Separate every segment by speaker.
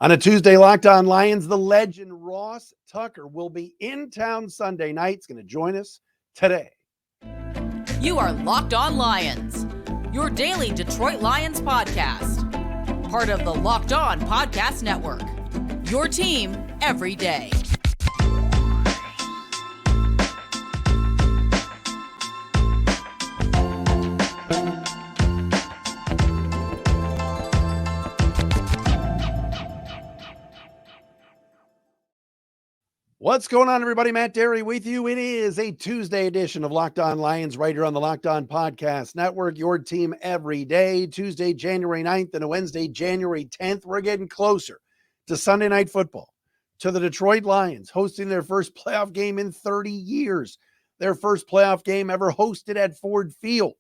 Speaker 1: On a Tuesday, Locked On Lions, the legend Ross Tucker will be in town Sunday night. He's going to join us today.
Speaker 2: You are Locked On Lions, your daily Detroit Lions podcast. Part of the Locked On Podcast Network, your team every day.
Speaker 1: What's going on, everybody? Matt Dery with you. It is a Tuesday edition of Locked On Lions right here on the Locked On Podcast Network, your team every day. Tuesday, January 9th and a Wednesday, January 10th. We're getting closer to Sunday Night Football, to the Detroit Lions hosting their first playoff game in 30 years, their first playoff game ever hosted at Ford Field,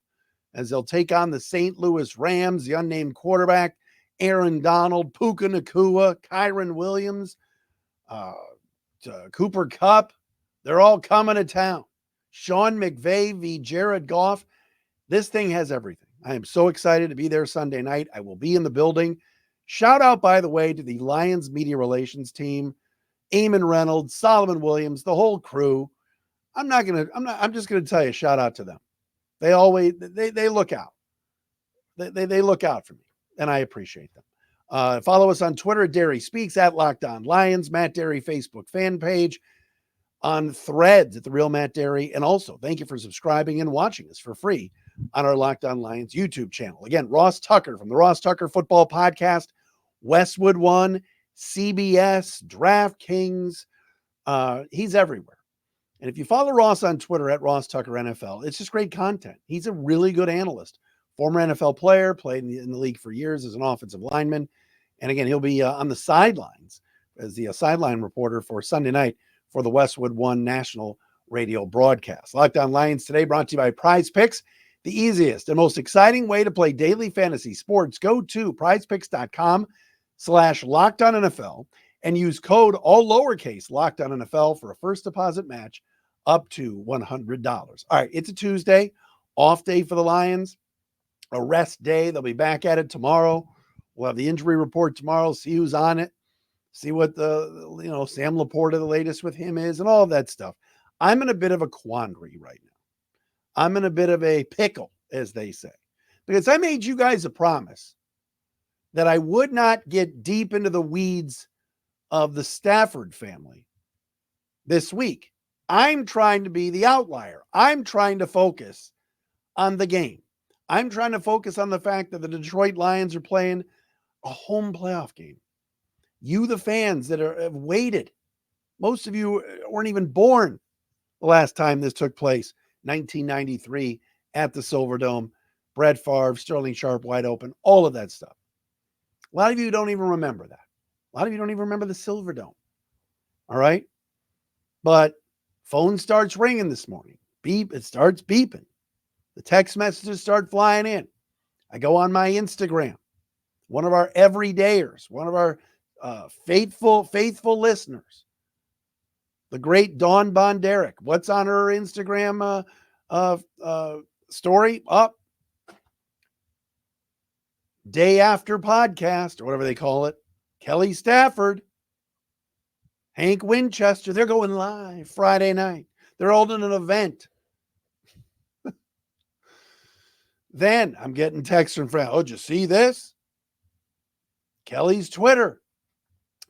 Speaker 1: as they'll take on the St. Louis Rams, the unnamed quarterback, Aaron Donald, Puka Nacua, Kyron Williams, Cooper Kupp. They're all coming to town. Sean McVay v. Jared Goff. This thing has everything. I am so excited to be there Sunday night. I will be in the building. Shout out, by the way, to the Lions media relations team, Eamon Reynolds, Solomon Williams, the whole crew. I'm just going to tell you, shout out to them. They always, they look out. They look out for me, and I appreciate them. Follow us on Twitter at Dery Speaks, at Locked On Lions, Matt Dery Facebook fan page, on Threads at The Real Matt Dery. And also, thank you for subscribing and watching us for free on our Locked On Lions YouTube channel. Again, Ross Tucker from the Ross Tucker Football Podcast, Westwood One, CBS, DraftKings. He's everywhere. And if you follow Ross on Twitter at Ross Tucker NFL, it's just great content. He's a really good analyst. Former NFL player, played in the league for years as an offensive lineman. And again, he'll be on the sidelines as the sideline reporter for Sunday night for the Westwood One national radio broadcast. Locked On Lions today brought to you by PrizePicks, the easiest and most exciting way to play daily fantasy sports. Go to prizepicks.com/LockedOnNFL and use code all lowercase LockedOnNFL for a first deposit match up to $100. All right, it's a Tuesday, off day for the Lions. A rest day. They'll be back at it tomorrow. We'll have the injury report tomorrow, see who's on it, see what the Sam Laporta, the latest with him is, and all of that stuff. I'm in a bit of a quandary right now. I'm in a bit of a pickle, as they say, because I made you guys a promise that I would not get deep into the weeds of the Stafford family this week. I'm trying to be the outlier. I'm trying to focus on the game. I'm trying to focus on the fact that the Detroit Lions are playing a home playoff game. You, the fans that have waited, most of you weren't even born the last time this took place, 1993 at the Silverdome. Brett Favre, Sterling Sharp, wide open, all of that stuff. A lot of you don't even remember that. A lot of you don't even remember the Silverdome. All right? But phone starts ringing this morning. Beep, it starts beeping. The text messages start flying in. I go on my Instagram. One of our everydayers, one of our faithful listeners, the great Dawn Bonderick. What's on her Instagram story? Up. Day after podcast, or whatever they call it. Kelly Stafford, Hank Winchester, they're going live Friday night. They're holding an event. Then I'm getting texts from friends. Oh, did you see this? Kelly's Twitter.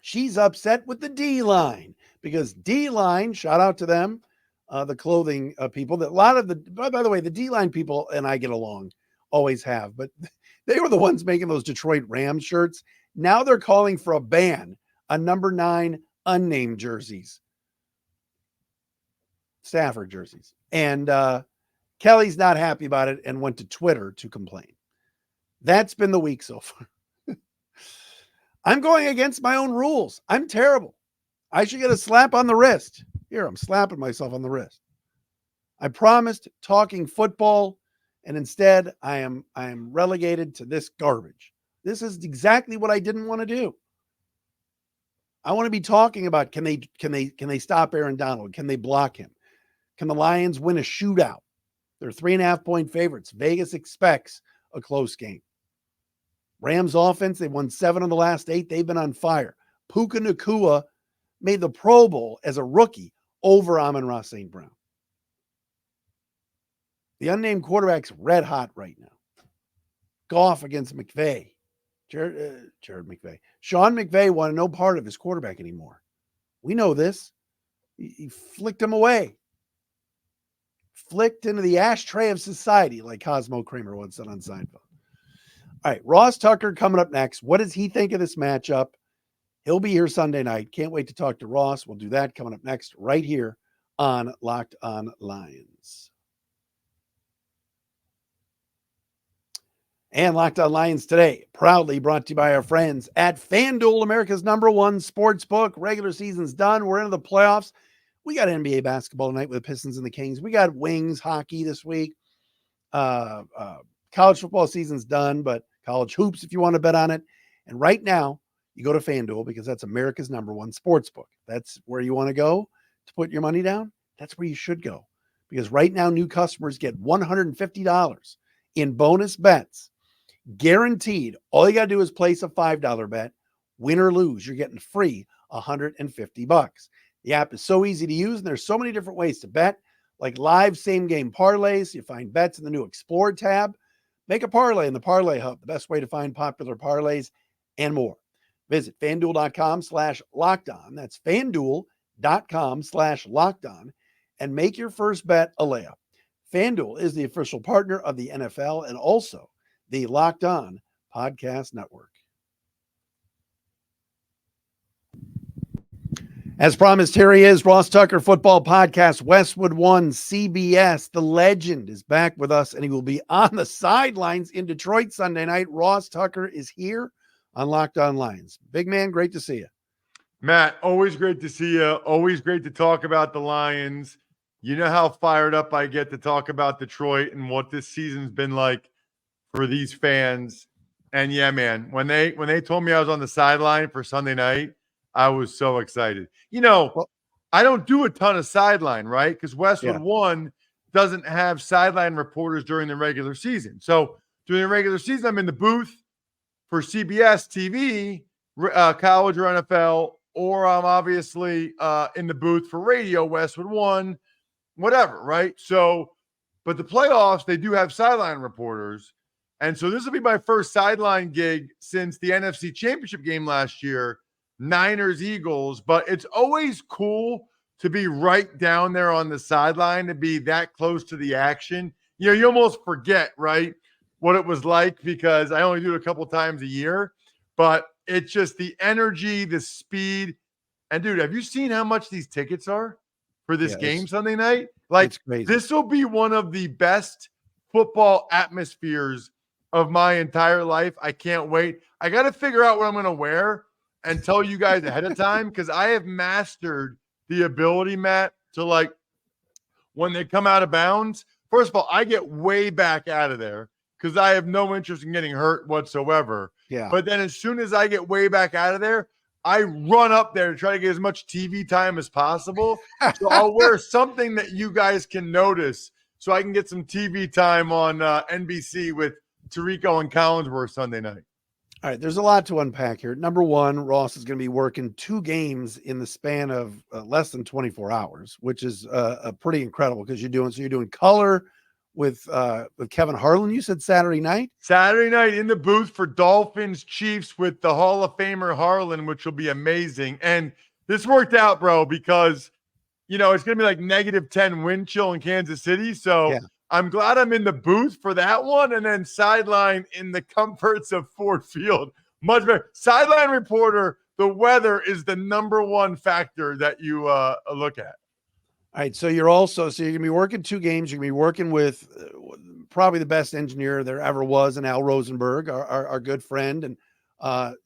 Speaker 1: She's upset with the D-line because D-line, shout out to them, the clothing people. That a lot of by the way, the D-line people and I get along, always have, but they were the ones making those Detroit Rams shirts. Now they're calling for a ban on number 9 unnamed jerseys, Stafford jerseys, and Kelly's not happy about it and went to Twitter to complain. That's been the week so far. I'm going against my own rules. I'm terrible. I should get a slap on the wrist. Here, I'm slapping myself on the wrist. I promised talking football, and instead I am relegated to this garbage. This is exactly what I didn't want to do. I want to be talking about can they stop Aaron Donald? Can they block him? Can the Lions win a shootout? They're 3.5-point favorites. Vegas expects a close game. Rams offense, they've won 7 of the last 8. They've been on fire. Puka Nacua made the Pro Bowl as a rookie over Amon-Ra St. Brown. The unnamed quarterback's red hot right now. Goff against McVay. Jared McVay. Sean McVay wanted no part of his quarterback anymore. We know this. He flicked him away. Flicked into the ashtray of society, like Cosmo Kramer once said on Seinfeld. All right, Ross Tucker coming up next. What does he think of this matchup? He'll be here Sunday night. Can't wait to talk to Ross. We'll do that coming up next right here on Locked On Lions. And Locked On Lions today, proudly brought to you by our friends at FanDuel, America's #1 sportsbook. Regular season's done. We're into the playoffs. We got NBA basketball tonight with the Pistons and the Kings. We got Wings hockey this week. College football season's done, but college hoops if you want to bet on it. And right now, you go to FanDuel because that's America's #1 sportsbook. That's where you want to go to put your money down. That's where you should go. Because right now, new customers get $150 in bonus bets. Guaranteed. All you got to do is place a $5 bet. Win or lose, you're getting free $150. The app is so easy to use, and there's so many different ways to bet, like live same-game parlays. You find bets in the new Explore tab. Make a parlay in the Parlay Hub, the best way to find popular parlays, and more. Visit FanDuel.com/lockedon. That's FanDuel.com/lockedon, and make your first bet a layup. FanDuel is the official partner of the NFL and also the Locked On Podcast Network. As promised, here he is, Ross Tucker Football Podcast, Westwood One, CBS. The legend is back with us, and he will be on the sidelines in Detroit Sunday night. Ross Tucker is here on Locked On Lions. Big man, great to see you.
Speaker 3: Matt, always great to see you. Always great to talk about the Lions. You know how fired up I get to talk about Detroit and what this season's been like for these fans. And yeah, man, when they told me I was on the sideline for Sunday night, I was so excited. You know, I don't do a ton of sideline, right? Because Westwood One doesn't have sideline reporters during the regular season. So during the regular season, I'm in the booth for CBS TV, college or NFL, or I'm obviously in the booth for radio, Westwood One, whatever, right? So, but the playoffs, they do have sideline reporters. And so this will be my first sideline gig since the NFC Championship game last year, Niners-Eagles. But it's always cool to be right down there on the sideline, to be that close to the action. You know, you almost forget, right, what it was like because I only do it a couple times a year. But it's just the energy, the speed. And, dude, have you seen how much these tickets are for this game Sunday night? Like, this will be one of the best football atmospheres of my entire life. I can't wait. I got to figure out what I'm going to wear and tell you guys ahead of time because I have mastered the ability, Matt, to, like, when they come out of bounds, first of all, I get way back out of there because I have no interest in getting hurt whatsoever.
Speaker 1: Yeah.
Speaker 3: But then as soon as I get way back out of there, I run up there to try to get as much TV time as possible. So I'll wear something that you guys can notice so I can get some TV time on NBC with Tirico and Collinsworth Sunday night.
Speaker 1: All right, there's a lot to unpack here. Number one, Ross is going to be working 2 games in the span of less than 24 hours, which is pretty incredible because you're doing color with Kevin Harlan. You said Saturday night?
Speaker 3: Saturday night in the booth for Dolphins Chiefs with the Hall of Famer Harlan, which will be amazing. And this worked out, bro, because, you know, it's going to be like -10 wind chill in Kansas City. So I'm glad I'm in the booth for that one. And then sideline in the comforts of Ford Field. Much better. Sideline reporter, the weather is the #1 factor that you look at.
Speaker 1: All right, so you're going to be working 2 games. You're going to be working with probably the best engineer there ever was, and Al Rosenberg, our good friend. And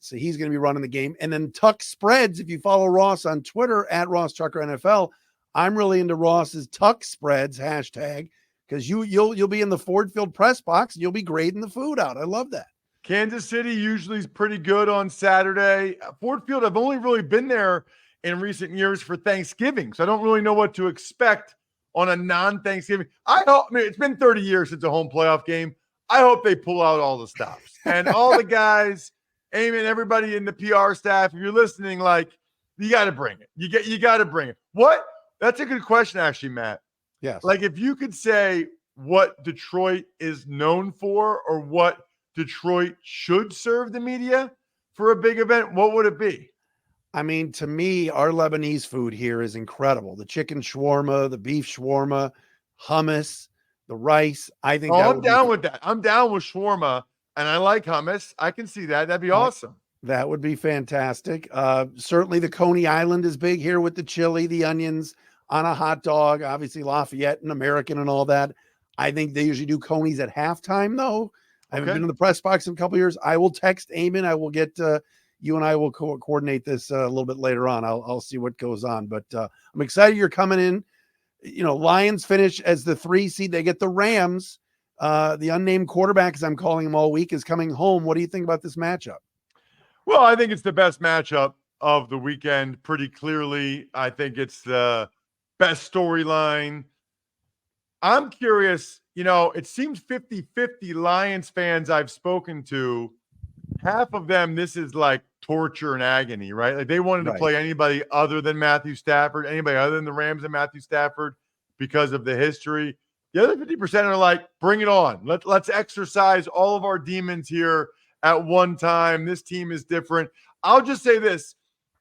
Speaker 1: so he's going to be running the game. And then Tuck Spreads, if you follow Ross on Twitter, at Ross Tucker NFL, I'm really into Ross's Tuck Spreads hashtag because you'll be in the Ford Field press box and you'll be grading the food out. I love that.
Speaker 3: Kansas City usually is pretty good on Saturday. Ford Field, I've only really been there in recent years for Thanksgiving. So I don't really know what to expect on a non-Thanksgiving. It's been 30 years since a home playoff game. I hope they pull out all the stops and all the guys Eamon, everybody in the PR staff, if you're listening, like, you got to bring it. You got to bring it. What? That's a good question, actually, Matt.
Speaker 1: Yes.
Speaker 3: Like, if you could say what Detroit is known for or what Detroit should serve the media for a big event, what would it be?
Speaker 1: I mean, to me, our Lebanese food here is incredible. The chicken shawarma, the beef shawarma, hummus, the rice. I think
Speaker 3: I'm down with that. I'm down with shawarma, and I like hummus. I can see that. That'd be awesome.
Speaker 1: That would be fantastic. Certainly the Coney Island is big here with the chili, the onions on a hot dog, obviously Lafayette and American and all that. I think they usually do Coney's at halftime, though. I haven't been in the press box in a couple of years. I will text Eamon. I will get you and I will coordinate this a little bit later on. I'll see what goes on, but I'm excited you're coming in. You know, Lions finish as the 3 seed. They get the Rams. The unnamed quarterback, as I'm calling him all week, is coming home. What do you think about this matchup?
Speaker 3: Well, I think it's the best matchup of the weekend pretty clearly. I think it's the best storyline. I'm curious, you know, it seems 50-50 Lions fans I've spoken to, half of them, this is like torture and agony, right? Like they wanted to play anybody other than Matthew Stafford, anybody other than the Rams and Matthew Stafford because of the history. The other 50% are like, bring it on. Let's exercise all of our demons here at one time. This team is different. I'll just say this.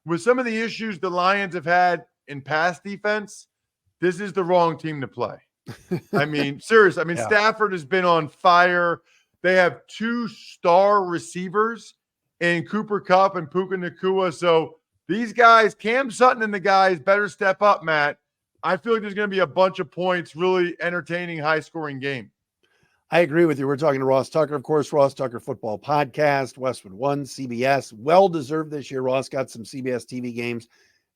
Speaker 3: With some of the issues the Lions have had in pass defense, this is the wrong team to play. I mean, seriously. I mean, Stafford has been on fire. They have 2 star receivers in Cooper Kupp and Puka Nacua. So these guys, Cam Sutton and the guys better step up, Matt. I feel like there's going to be a bunch of points, really entertaining, high-scoring game.
Speaker 1: I agree with you. We're talking to Ross Tucker, of course, Ross Tucker Football Podcast, Westwood One, CBS. Well-deserved this year. Ross got some CBS TV games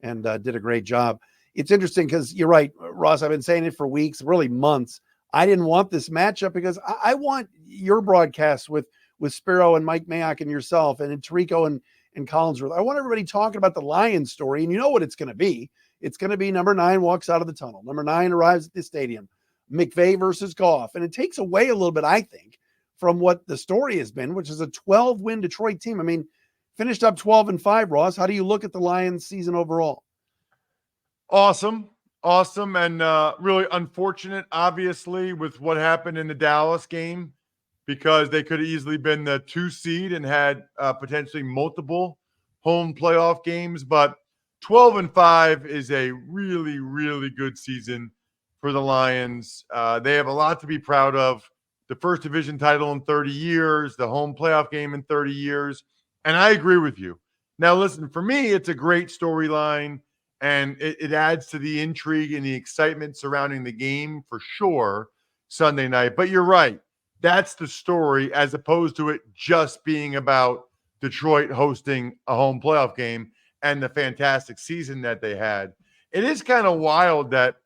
Speaker 1: and did a great job. It's interesting because you're right, Ross. I've been saying it for weeks, really months. I didn't want this matchup because I want your broadcast with Spiro and Mike Mayock and yourself and Tirico and Collinsworth. I want everybody talking about the Lions story, and you know what it's going to be. It's going to be number 9 walks out of the tunnel. Number 9 arrives at the stadium. McVay versus Goff. And it takes away a little bit, I think, from what the story has been, which is a 12-win Detroit team. I mean, finished up 12-5, Ross. How do you look at the Lions season overall?
Speaker 3: Awesome, and really unfortunate, obviously, with what happened in the Dallas game, because they could have easily been the 2 seed and had potentially multiple home playoff games. But 12-5 is a really, really good season for the Lions. They have a lot to be proud of. The first division title in 30 years, the home playoff game in 30 years. And I agree with you. Now, listen, for me, it's a great storyline, and it adds to the intrigue and the excitement surrounding the game for sure Sunday night. But you're right. That's the story, as opposed to it just being about Detroit hosting a home playoff game and the fantastic season that they had. It is kind of wild that,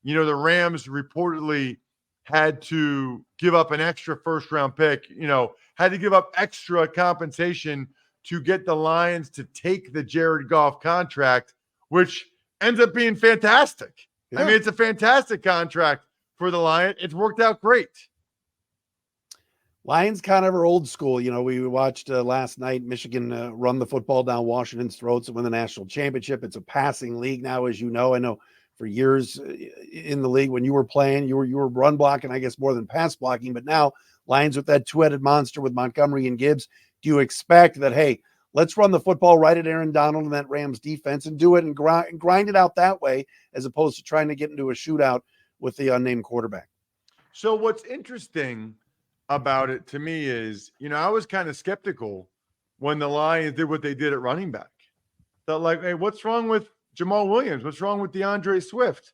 Speaker 3: you know, the Rams reportedly had to give up an extra first-round pick, you know, had to give up extra compensation to get the Lions to take the Jared Goff contract, which ends up being fantastic. Yeah. I mean, it's a fantastic contract for the Lions. It's worked out great.
Speaker 1: Lions kind of are old school. You know, we watched last night Michigan run the football down Washington's throats and win the national championship. It's a passing league now, as you know. I know for years in the league when you were playing, you were run blocking, I guess, more than pass blocking. But now Lions with that 2-headed monster with Montgomery and Gibbs. Do you expect that, hey, let's run the football right at Aaron Donald and that Rams defense and do it and grind it out that way, as opposed to trying to get into a shootout with the unnamed quarterback?
Speaker 3: So what's interesting about it to me is, you know, I was kind of skeptical when the Lions did what they did at running back. Thought like, hey, what's wrong with Jamal Williams? What's wrong with DeAndre Swift?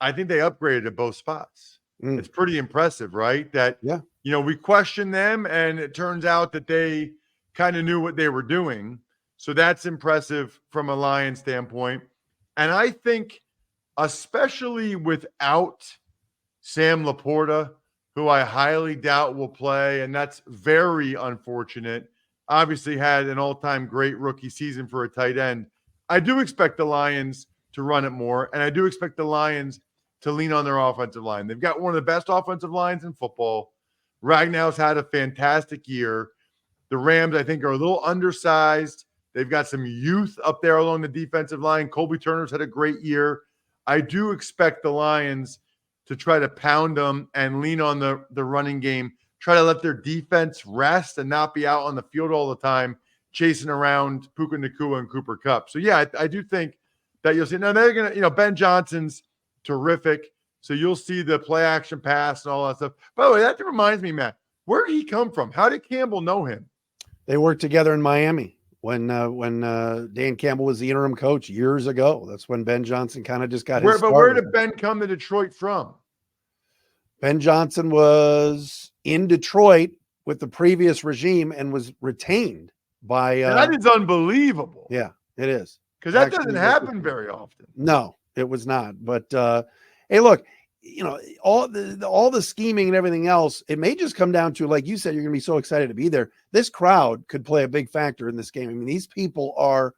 Speaker 3: I think they upgraded at both spots. It's pretty impressive, right? That, you know, we questioned them and it turns out that they kind of knew what they were doing. So that's impressive from a Lions standpoint. And I think especially without Sam Laporta, who I highly doubt will play, and that's very unfortunate. Obviously had an all-time great rookie season for a tight end. I do expect the Lions to run it more, and I do expect the Lions to lean on their offensive line. They've got one of the best offensive lines in football. Ragnow's had a fantastic year. The Rams, I think, are a little undersized. They've got some youth up there along the defensive line. Colby Turner's had a great year. I do expect the Lions to try to pound them and lean on the running game, try to let their defense rest and not be out on the field all the time chasing around Puka Nacua and Cooper Kupp. So, yeah, I do think that you'll see. Now, they're going to, Ben Johnson's terrific. So you'll see the play action pass and all that stuff. By the way, that reminds me, Matt, where did he come from? How did Campbell know him?
Speaker 1: They worked together in Miami when Dan Campbell was the interim coach years ago. That's when Ben Johnson kind of just got his start.
Speaker 3: But where did Ben come to Detroit from?
Speaker 1: Ben Johnson was in Detroit with the previous regime and was retained by.
Speaker 3: That is unbelievable.
Speaker 1: Yeah, it is.
Speaker 3: Because that doesn't happen very often.
Speaker 1: No, it was not. But hey, look, all the scheming and everything else, it may just come down to, like you said, you're going to be so excited to be there. This crowd could play a big factor in this game. I mean, these people are.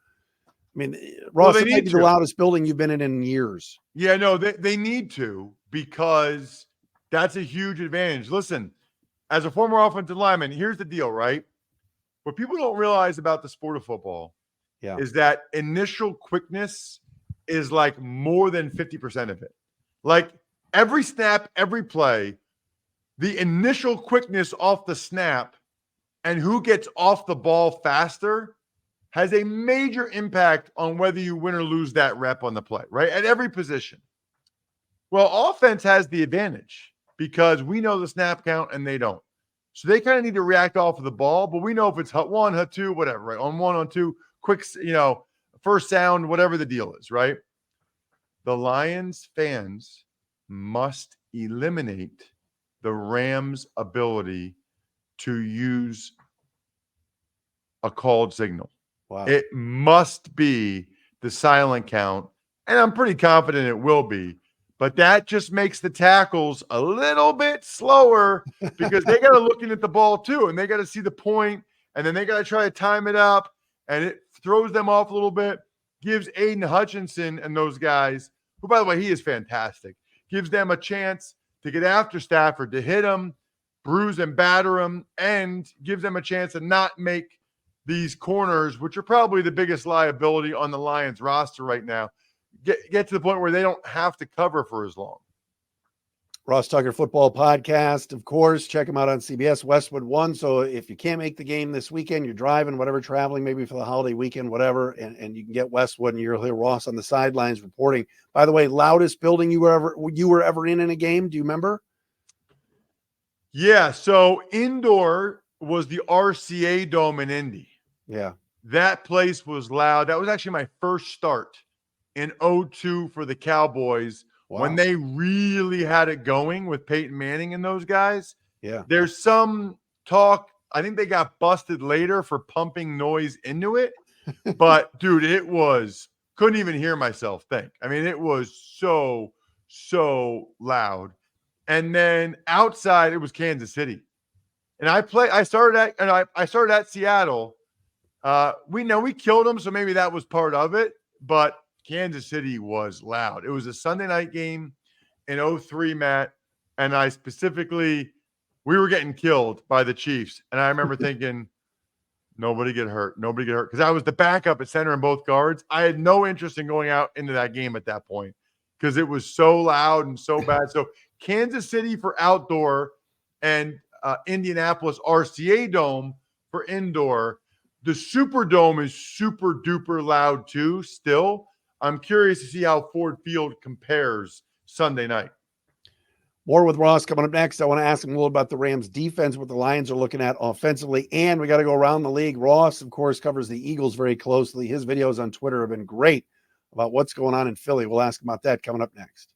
Speaker 1: I mean, Ross, it might be the loudest building you've been in years.
Speaker 3: Yeah, no, they need to, because that's a huge advantage. Listen, as a former offensive lineman, here's the deal, right? What people don't realize about the sport of football is that initial quickness is like more than 50% of it. Like every snap, every play, the initial quickness off the snap and who gets off the ball faster has a major impact on whether you win or lose that rep on the play, right? At every position. Well, offense has the advantage because we know the snap count and they don't. So they kind of need to react off of the ball, but we know if it's hut one, hut two, whatever, right? On one, on two, quick, first sound, whatever the deal is, right? The Lions fans must eliminate the Rams' ability to use a called signal.
Speaker 1: Wow.
Speaker 3: It must be the silent count, and I'm pretty confident it will be. But that just makes the tackles a little bit slower because they got to look at the ball too, and they got to see the point, and then they got to try to time it up, and it throws them off a little bit, gives Aiden Hutchinson and those guys, who, by the way, he is fantastic, gives them a chance to get after Stafford, to hit him, bruise and batter him, and gives them a chance to not make these corners, which are probably the biggest liability on the Lions roster right now, get to the point where they don't have to cover for as long.
Speaker 1: Ross Tucker Football Podcast, of course. Check him out on CBS, Westwood One. So if you can't make the game this weekend, you're driving, whatever, traveling, maybe for the holiday weekend, whatever, and you can get Westwood, and you'll hear Ross on the sidelines reporting. By the way, loudest building you were ever in a game. Do you remember?
Speaker 3: Yeah. So indoor was the RCA Dome in Indy.
Speaker 1: Yeah.
Speaker 3: That place was loud. That was actually my first start in 2002 for the Cowboys. Wow. When they really had it going with Peyton Manning and those guys.
Speaker 1: Yeah.
Speaker 3: There's some talk. I think they got busted later for pumping noise into it. But, dude, it was – couldn't even hear myself think. I mean, it was so loud. And then outside, it was Kansas City. And I started at Seattle. We killed them, so maybe that was part of it. But Kansas City was loud. It was a Sunday night game in 2003, Matt. And we were getting killed by the Chiefs. And I remember thinking, nobody get hurt. Because I was the backup at center and both guards. I had no interest in going out into that game at that point because it was so loud and so bad. So Kansas City for outdoor and Indianapolis RCA Dome for indoor. The Superdome is super duper loud too still. I'm curious to see how Ford Field compares Sunday night.
Speaker 1: More with Ross coming up next. I want to ask him a little about the Rams defense, what the Lions are looking at offensively, and we got to go around the league. Ross, of course, covers the Eagles very closely. His videos on Twitter have been great about what's going on in Philly. We'll ask him about that coming up next.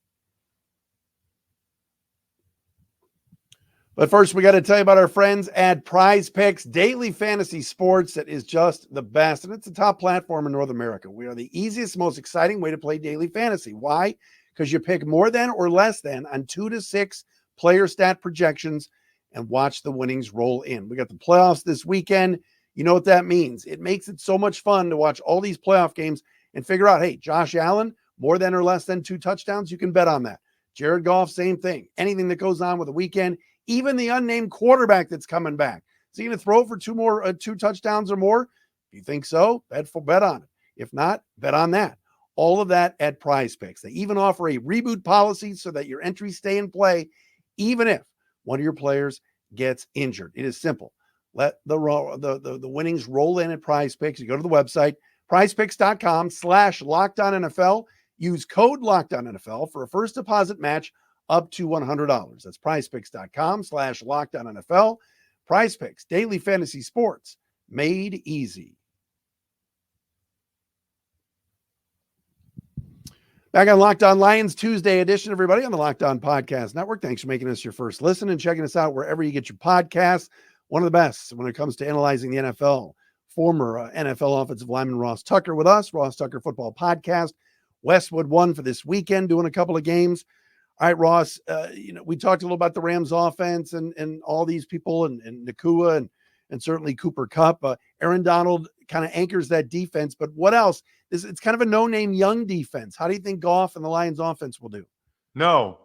Speaker 1: But first, we got to tell you about our friends at PrizePicks, daily fantasy sports that is just the best. And it's a top platform in North America. We are the easiest, most exciting way to play daily fantasy. Why? Because you pick more than or less than on 2 to 6 player stat projections and watch the winnings roll in. We got the playoffs this weekend. You know what that means. It makes it so much fun to watch all these playoff games and figure out, hey, Josh Allen, more than or less than 2 touchdowns, you can bet on that. Jared Goff, same thing. Anything that goes on with the weekend, even the unnamed quarterback that's coming back. Is he going to throw for two touchdowns or more? If you think so, bet on it. If not, bet on that. All of that at PrizePicks. They even offer a reboot policy so that your entries stay in play, even if one of your players gets injured. It is simple. Let the winnings roll in at PrizePicks. You go to the website, prizepicks.com/LockedOnNFL. Use code LockedOnNFL for a first deposit match up to $100. That's prizepicks.com/LockedOnNFL. PrizePicks, daily fantasy sports made easy. Back on Locked On Lions Tuesday edition, everybody, on the Locked On Podcast Network. Thanks for making us your first listen and checking us out wherever you get your podcasts. One of the best when it comes to analyzing the NFL. Former NFL offensive lineman Ross Tucker with us, Ross Tucker Football Podcast. Westwood One for this weekend, doing a couple of games. All right, Ross, we talked a little about the Rams offense and all these people and Nakua and certainly Cooper Kupp. Aaron Donald kind of anchors that defense, but what else? It's kind of a no-name young defense. How do you think Goff and the Lions offense will do?
Speaker 3: No,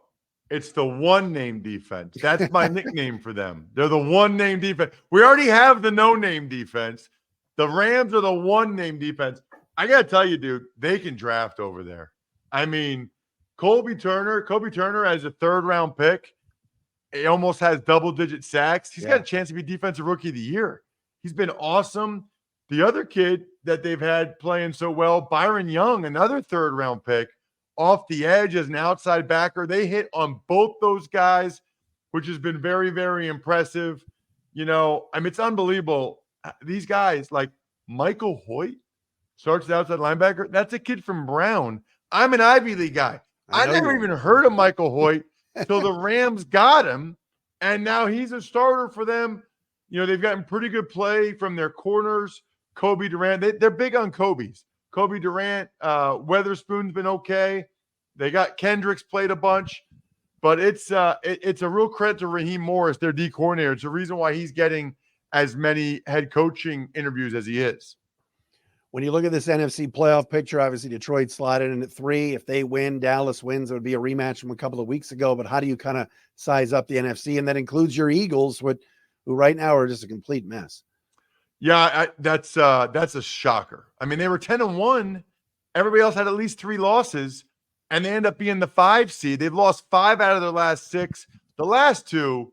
Speaker 3: it's the one-name defense. That's my nickname for them. They're the one-name defense. We already have the no-name defense. The Rams are the one-name defense. I got to tell you, dude, they can draft over there. I mean, Kobe Turner as a third-round pick, he almost has double-digit sacks. He's got a chance to be Defensive Rookie of the Year. He's been awesome. The other kid that they've had playing so well, Byron Young, another third-round pick, off the edge as an outside backer. They hit on both those guys, which has been very, very impressive. It's unbelievable. These guys, like Michael Hoyt, starts the outside linebacker. That's a kid from Brown. I'm an Ivy League guy. I never even heard of Michael Hoyt till the Rams got him, and now he's a starter for them. They've gotten pretty good play from their corners. Kobe Durant, they're big on Kobe's. Kobe Durant, Weatherspoon's been okay. They got Kendricks played a bunch, but it's a real credit to Raheem Morris, their D coordinator. It's the reason why he's getting as many head coaching interviews as he is.
Speaker 1: When you look at this NFC playoff picture, obviously Detroit slotted in at 3. If they win, Dallas wins, it would be a rematch from a couple of weeks ago. But how do you kind of size up the NFC? And that includes your Eagles, who right now are just a complete mess.
Speaker 3: Yeah, that's a shocker. I mean, they were 10-1. Everybody else had at least 3 losses, and they end up being the 5 seed. They've lost 5 out of their last 6. The last 2,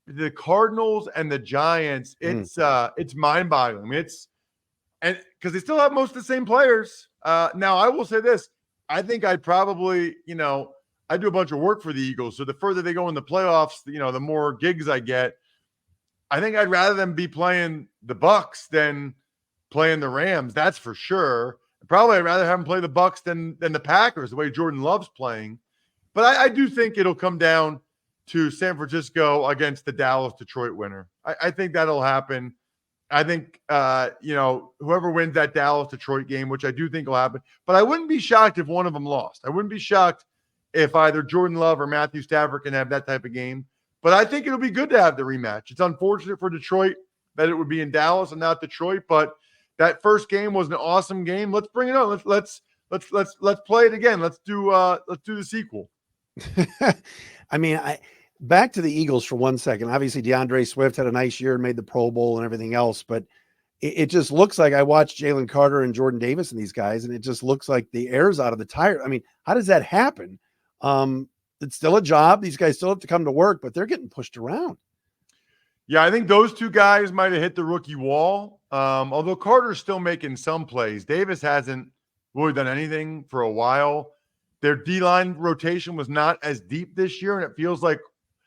Speaker 3: the Cardinals and the Giants, it's mind-boggling. I mean, and because they still have most of the same players. Now, I will say this. I think I'd probably, I do a bunch of work for the Eagles, so the further they go in the playoffs, the more gigs I get. I think I'd rather them be playing the Bucs than playing the Rams. That's for sure. Probably I'd rather have them play the Bucs than the Packers, the way Jordan Love's playing. But I do think it'll come down to San Francisco against the Dallas-Detroit winner. I think that'll happen. I think, whoever wins that Dallas-Detroit game, which I do think will happen. But I wouldn't be shocked if one of them lost. I wouldn't be shocked if either Jordan Love or Matthew Stafford can have that type of game. But I think it'll be good to have the rematch. It's unfortunate for Detroit that it would be in Dallas and not Detroit, but that first game was an awesome game. Let's bring it on. Let's play it again. Let's do the sequel.
Speaker 1: I mean, back to the Eagles for 1 second. Obviously, DeAndre Swift had a nice year and made the Pro Bowl and everything else, but it just looks like I watched Jalen Carter and Jordan Davis and these guys, and it just looks like the air's out of the tire. I mean, how does that happen? It's still a job. These guys still have to come to work, but they're getting pushed around.
Speaker 3: Yeah, I think those 2 guys might have hit the rookie wall. Although Carter's still making some plays. Davis hasn't really done anything for a while. Their D-line rotation was not as deep this year, and it feels like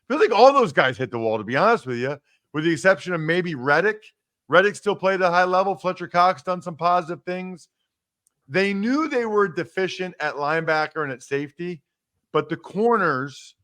Speaker 3: all those guys hit the wall, to be honest with you, with the exception of maybe Reddick. Reddick still played at a high level. Fletcher Cox done some positive things. They knew they were deficient at linebacker and at safety. But the corners,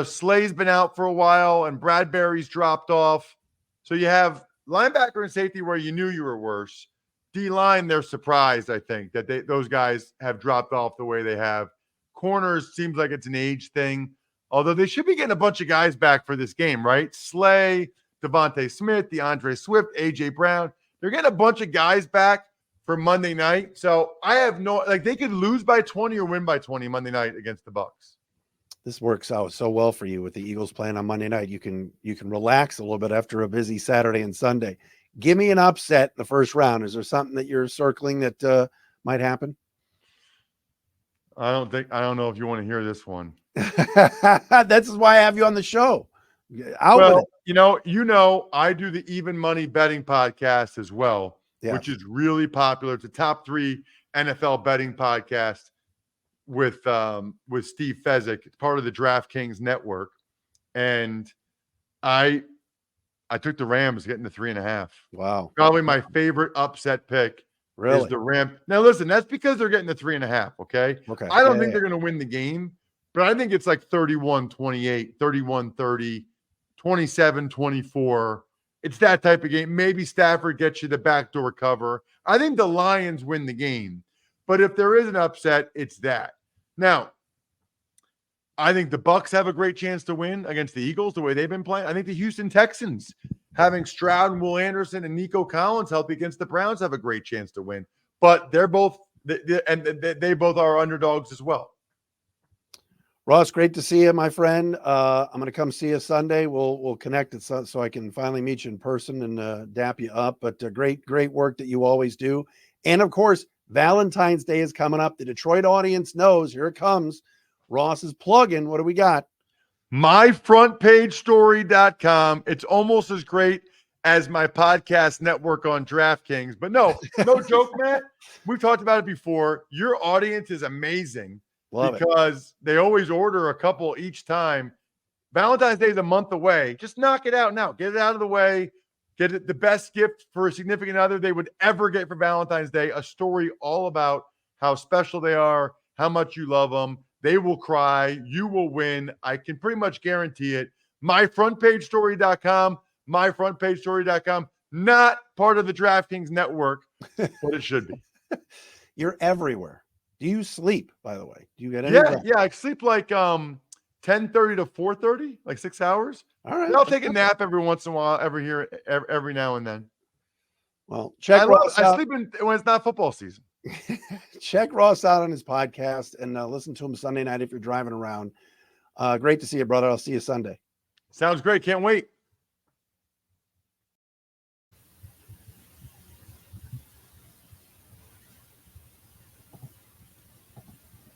Speaker 3: Slay's been out for a while and Bradbury's dropped off. So you have linebacker and safety where you knew you were worse. D-line, they're surprised, I think, that those guys have dropped off the way they have. Corners seems like it's an age thing, although they should be getting a bunch of guys back for this game, right? Slay, Devontae Smith, DeAndre Swift, A.J. Brown. They're getting a bunch of guys back for Monday night. So I have they could lose by 20 or win by 20 Monday night against the Bucs.
Speaker 1: This works out so well for you with the Eagles playing on Monday night. You can relax a little bit after a busy Saturday and Sunday. Give me an upset in the first round. Is there something that you're circling that might happen?
Speaker 3: I don't know if you want to hear this one.
Speaker 1: This is why I have you on the show. Out with
Speaker 3: it. I do the Even Money Betting podcast as well, which is really popular. It's a top 3 NFL betting podcast with Steve Fezzik. It's part of the DraftKings network. And I took the Rams getting to 3.5.
Speaker 1: Wow.
Speaker 3: Probably my favorite upset pick is the Rams. Now, listen, that's because they're getting the 3.5, okay?
Speaker 1: Okay.
Speaker 3: I don't think they're going to win the game, but I think it's like 31-28, 31-30, 27-24. It's that type of game. Maybe Stafford gets you the backdoor cover. I think the Lions win the game. But if there is an upset, it's that. Now, I think the Bucs have a great chance to win against the Eagles the way they've been playing. I think the Houston Texans, having Stroud and Will Anderson and Nico Collins help against the Browns, have a great chance to win. But they're both they both are underdogs as well.
Speaker 1: Ross, great to see you, my friend. I'm going to come see you Sunday. We'll connect it so I can finally meet you in person and dap you up. But great work that you always do. And of course, Valentine's Day is coming up. The Detroit audience knows. Here it comes. Ross is plugging. What do we got?
Speaker 3: MyFrontPageStory.com. It's almost as great as my podcast network on DraftKings. But no joke, Matt. We've talked about it before. Your audience is amazing. Because they always order a couple each time. Valentine's Day is a month away. Just knock it out now. Get it out of the way. Get it the best gift for a significant other they would ever get for Valentine's Day. A story all about how special they are, how much you love them. They will cry. You will win. I can pretty much guarantee it. MyFrontPageStory.com. MyFrontPageStory.com. Not part of the DraftKings network, but it should be.
Speaker 1: You're everywhere. Do you sleep, by the way? Do you get any?
Speaker 3: Yeah. I sleep like 10:30 to 4:30, like 6 hours.
Speaker 1: All right.
Speaker 3: And I'll take a nap every once in a while, every now and then.
Speaker 1: Well, check Ross out.
Speaker 3: I sleep when it's not football season.
Speaker 1: Check Ross out on his podcast and listen to him Sunday night if you're driving around. Great to see you, brother. I'll see you Sunday.
Speaker 3: Sounds great. Can't wait.